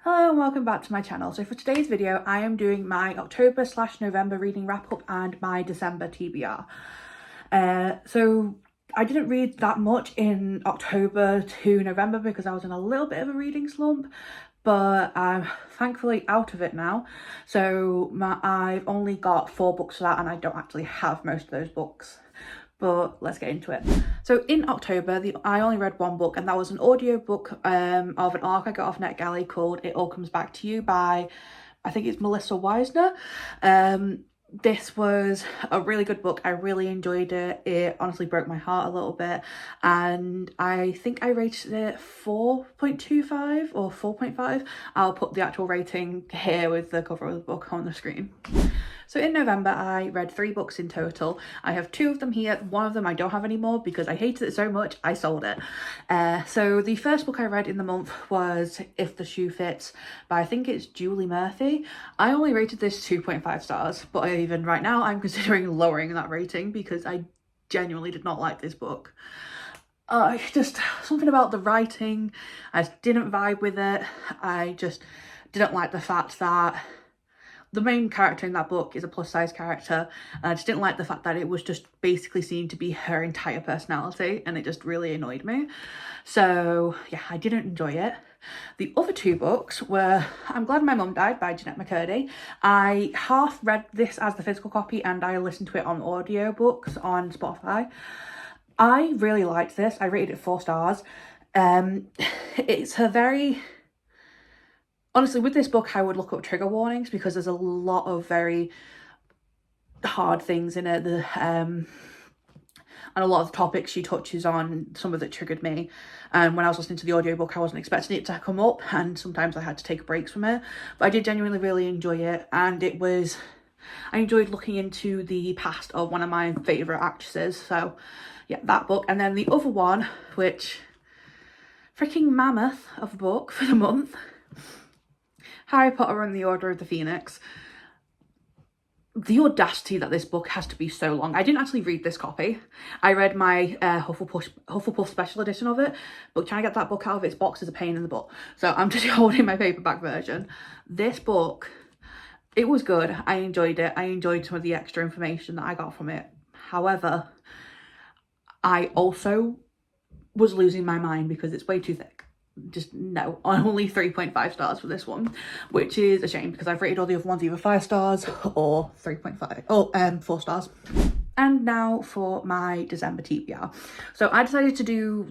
Hello and welcome back to my channel. So for today's video, I am doing my October/November reading wrap up and my December TBR. So I didn't read that much in October to November because I was in a little bit of a reading slump, but I'm thankfully out of it now. So I've only got 4 books for that, and I don't actually have most of those books. But let's get into it. So in October, I only read 1 book, and that was an audiobook of an arc I got off NetGalley called It All Comes Back to You by, I think it's Melissa Wisner. This was a really good book. I really enjoyed it. It honestly broke my heart a little bit, and I think I rated it 4.25 or 4.5. I'll put the actual rating here with the cover of the book on the screen. So in November, I read 3 books in total. I have 2 of them here. One of them I don't have anymore because I hated it so much, I sold it. So the first book I read in the month was If the Shoe Fits by, I think it's Julie Murphy. I only rated this 2.5 stars, but even right now I'm considering lowering that rating because I genuinely did not like this book. Just something about the writing, I just didn't vibe with it. I just didn't like the fact that the main character in that book is a plus size character, and I just didn't like the fact that it was just basically seen to be her entire personality, and it just really annoyed me. So yeah, I didn't enjoy it. The other 2 books were I'm Glad My Mum Died by Jeanette McCurdy. I half read this as the physical copy and I listened to it on audiobooks on Spotify. I really liked this. I rated it 4 stars. It's a very... Honestly, with this book, I would look up trigger warnings because there's a lot of very hard things in it. And a lot of the topics she touches on, some of it triggered me. And when I was listening to the audiobook, I wasn't expecting it to come up, and sometimes I had to take breaks from it. But I did genuinely really enjoy it, and I enjoyed looking into the past of one of my favourite actresses. So yeah, that book. And then the other one, which freaking mammoth of a book for the month, Harry Potter and the Order of the Phoenix. The audacity that this book has to be so long. I didn't actually read this copy. I read my Hufflepuff special edition of it, but trying to get that book out of its box is a pain in the butt. So I'm just holding my paperback version. This book, it was good. I enjoyed it. I enjoyed some of the extra information that I got from it. However, I also was losing my mind because it's way too thick. Just no, only 3.5 stars for this one, which is a shame because I've rated all the other ones either 5 stars or 3.5 or 4 stars. And now for my December TBR. So I decided to do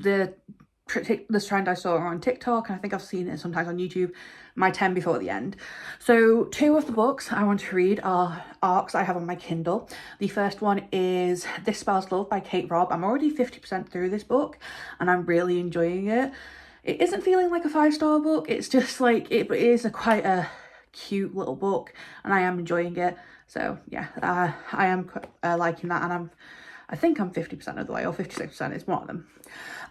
this trend I saw on TikTok, and I think I've seen it sometimes on YouTube, my 10 before the end. So 2 of the books I want to read are arcs I have on my Kindle. The first one is This Spells Love by Kate Robb. I'm already 50% through this book and I'm really enjoying it. It isn't feeling like a 5-star book. It's just like, it is quite a cute little book, and I am enjoying it. So yeah, I am liking that, and I think I'm 50% of the way, or 56%, it's one of them.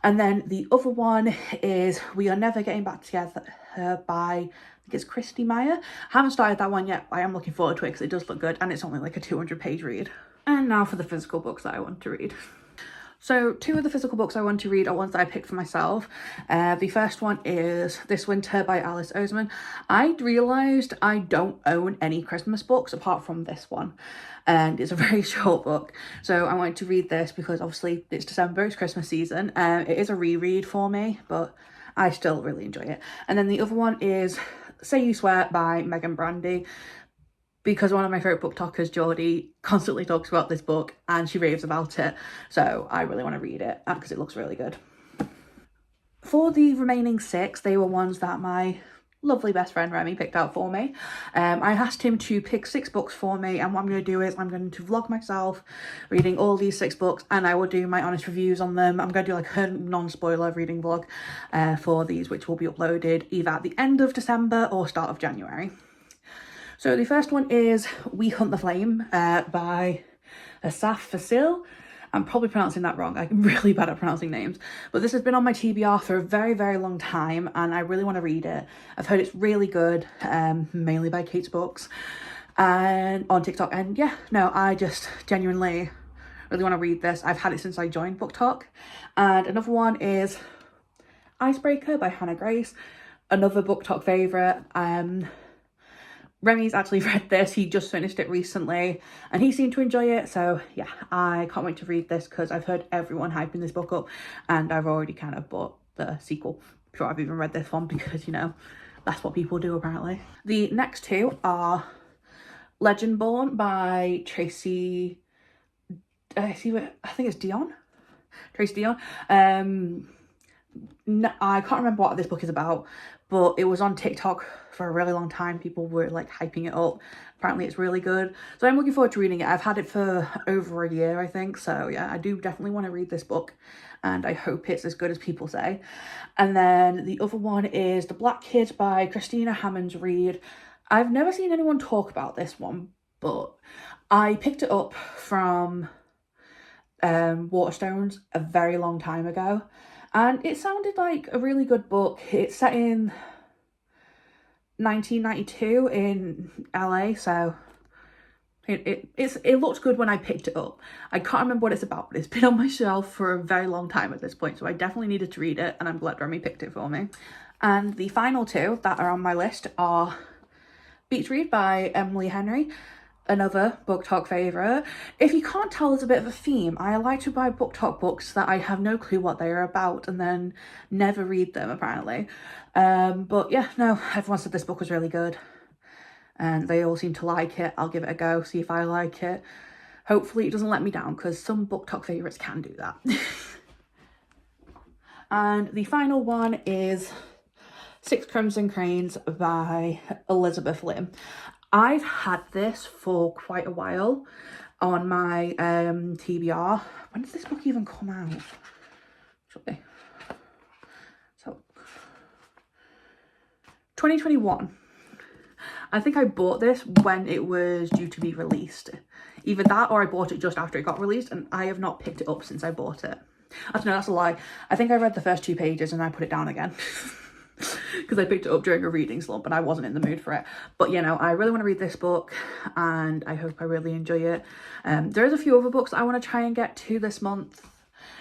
And then the other one is We Are Never Getting Back Together by, I think it's Christy Meyer. I haven't started that one yet, but I am looking forward to it because it does look good, and it's only like a 200-page read. And now for the physical books that I want to read. So 2 of the physical books I want to read are ones that I picked for myself. The first one is This Winter by Alice Oseman. I realised I don't own any Christmas books apart from this one, and it's a very short book. So I wanted to read this because obviously it's December, it's Christmas season. It is a reread for me, but I still really enjoy it. And then the other one is Say You Swear by Megan Brandy, because one of my favourite book talkers, Geordie, constantly talks about this book and she raves about it. So I really want to read it because it looks really good. For the remaining 6, they were ones that my lovely best friend Remy picked out for me. I asked him to pick 6 books for me, and what I'm going to do is I'm going to vlog myself reading all these 6 books, and I will do my honest reviews on them. I'm going to do like a non-spoiler reading vlog for these, which will be uploaded either at the end of December or start of January. So the first one is We Hunt the Flame by Asaf Fasil. I'm probably pronouncing that wrong. I'm really bad at pronouncing names. But this has been on my TBR for a very, very long time, and I really want to read it. I've heard it's really good, mainly by Kate's Books and on TikTok. And yeah, no, I just genuinely really want to read this. I've had it since I joined Book Talk. And another one is Icebreaker by Hannah Grace. another book talk favourite. Remy's actually read this. He just finished it recently and he seemed to enjoy it. So yeah, I can't wait to read this because I've heard everyone hyping this book up and I've already kind of bought the sequel before I've even read this one because, you know, that's what people do apparently. The next two are Legendborn by Tracy, I think it's Dion? Tracy Dion. No, I can't remember what this book is about, but it was on TikTok for a really long time. People were like hyping it up. Apparently it's really good. So I'm looking forward to reading it. I've had it for over a year, I think. So yeah, I do definitely want to read this book and I hope it's as good as people say. And then the other one is The Black Kid by Christina Hammonds Reed. I've never seen anyone talk about this one, but I picked it up from Waterstones a very long time ago. And it sounded like a really good book. It's set in 1992 in LA, so it looked good when I picked it up. I can't remember what it's about, but it's been on my shelf for a very long time at this point, so I definitely needed to read it, and I'm glad Remy picked it for me. And the final two that are on my list are Beach Read by Emily Henry, another book talk favourite. If you can't tell, there's a bit of a theme. I like to buy book talk books that I have no clue what they are about and then never read them apparently. But yeah, no, everyone said this book was really good and they all seem to like it. I'll give it a go, see if I like it. Hopefully it doesn't let me down because some book talk favourites can do that. And the final one is Six Crimson Cranes by Elizabeth Lim. I've had this for quite a while on my TBR. When did this book even come out? Actually, so 2021. I think I bought this when it was due to be released. Either that or I bought it just after it got released and I have not picked it up since I bought it. Actually, no, that's a lie. I think I read the first 2 pages and I put it down again. Because I picked it up during a reading slump and I wasn't in the mood for it. But you know, I really want to read this book and I hope I really enjoy it. There's a few other books I want to try and get to this month,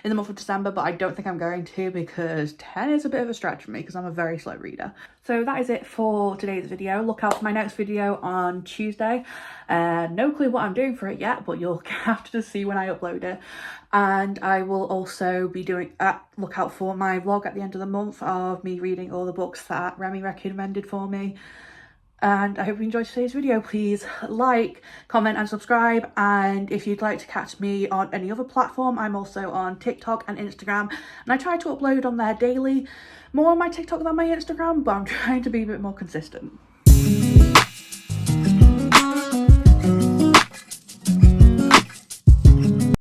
in the month of December, but I don't think I'm going to because 10 is a bit of a stretch for me because I'm a very slow reader. So that is it for today's video. Look out for my next video on Tuesday. No clue what I'm doing for it yet, but you'll have to see when I upload it. And I will also be doing, look out for my vlog at the end of the month of me reading all the books that Remy recommended for me. And I hope you enjoyed today's video. Please like, comment and subscribe. And if you'd like to catch me on any other platform, I'm also on TikTok and Instagram. And I try to upload on there daily. More on my TikTok than my Instagram, but I'm trying to be a bit more consistent.